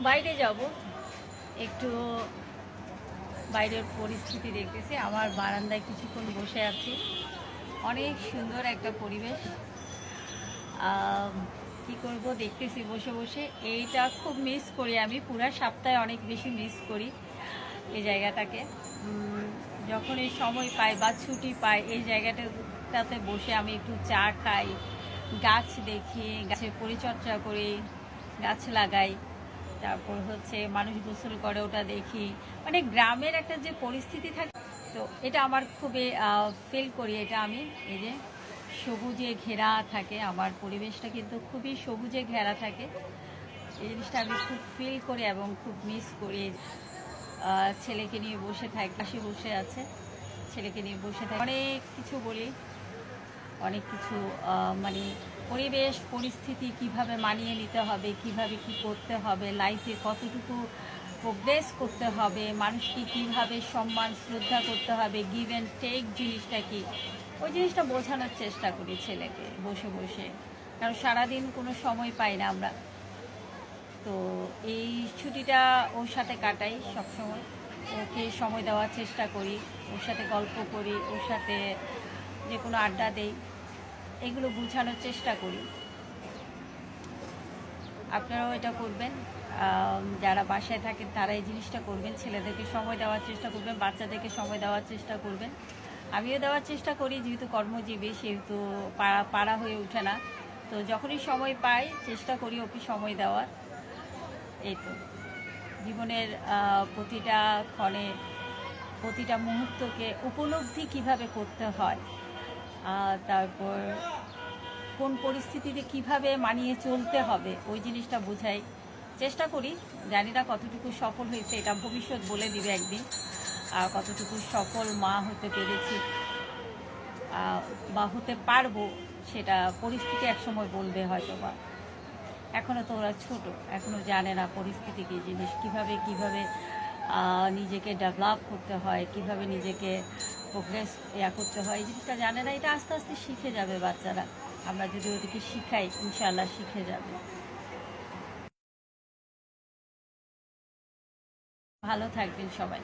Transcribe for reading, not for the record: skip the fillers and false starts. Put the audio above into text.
বাইরে যাব একটু, বাইরের পরিস্থিতি দেখতেছি। আমার বারান্দায় কিছুক্ষণ বসে আছি, অনেক সুন্দর একটা পরিবেশ। কি করব দেখতেছি বসে বসে। এইটা খুব মিস করি আমি, পুরা সপ্তাহে অনেক বেশি মিস করি এই জায়গাটাকে। যখন এই সময় পাই বা ছুটি পাই, এই জায়গাটাতে বসে আমি একটু চা খাই, গাছ দেখি, গাছের পরিচর্যা করি, গাছ লাগাই, তারপর হচ্ছে মানুষ গোসল করে ওটা দেখি। মানে গ্রামের একটা যে পরিস্থিতি থাকে, তো এটা আমার খুবই ফিল করি। এটা আমি এই যে সবুজে ঘেরা থাকে, আমার পরিবেশটা কিন্তু খুবই সবুজে ঘেরা থাকে। এই জিনিসটা আমি খুব ফিল করি এবং খুব মিস করি। ছেলেকে নিয়ে বসে থাকি, পাশে বসে আছে, ছেলেকে নিয়ে বসে থাকি, অনেক কিছু বলি, অনেক কিছু মানে পরিবেশ পরিস্থিতি কিভাবে মানিয়ে নিতে হবে, কিভাবে কি করতে হবে, লাইফে কতটুকু প্রোগ্রেস করতে হবে, মানুষকে কিভাবে সম্মান শ্রদ্ধা করতে হবে, গিভ অ্যান্ড টেক জিনিসটা কি, ওই জিনিসটা বোঝানোর চেষ্টা করি ছেলেকে বসে বসে। কারণ সারাদিন কোনো সময় পাই না আমরা, তো এই ছুটিটা ওর সাথে কাটাই সবসময়। ওকে সময় দেওয়ার চেষ্টা করি, ওর সাথে গল্প করি, ওর সাথে যে কোনো আড্ডা দেই, এগুলো বোঝানোর চেষ্টা করি। আপনারাও এটা করবেন, যারা বাসায় থাকেন তারা এই জিনিসটা করবেন, ছেলেদেরকে সময় দেওয়ার চেষ্টা করবেন, বাচ্চাদেরকে সময় দেওয়ার চেষ্টা করবেন। আমিও দেওয়ার চেষ্টা করি, যেহেতু কর্মজীবী সেহেতু পাড়া হয়ে ওঠে না, তো যখনই সময় পাই চেষ্টা করি ওকে সময় দেওয়ার। এই তো জীবনের প্রতিটা ক্ষণে প্রতিটা মুহূর্তকে উপলব্ধি কিভাবে করতে হয়, তারপর কোন পরিস্থিতিতে কিভাবে মানিয়ে চলতে হবে ওই জিনিসটা বোঝাই চেষ্টা করি। জানি না কতটুকু সফল হয়েছে, এটা ভবিষ্যৎ বলে দিবে একদিন, আর কতটুকু সফল মা হতে পেরেছি বা হতে পারবো সেটা পরিস্থিতি একসময় বলবে হয়তো। বা এখনও তো ওরা ছোট, এখনও জানে না পরিস্থিতি কী জিনিস, কিভাবে নিজেকে ডেভেলপ করতে হয়, কিভাবে নিজেকে প্রোগ্রেস করতে হয়, এই জিনিসটা জানে না। এটা আস্তে আস্তে শিখে যাবে বাচ্চারা, আমরা যদি ওদেরকে শিখাই ইনশাআল্লাহ শিখে যাবে। ভালো থাকবেন সবাই।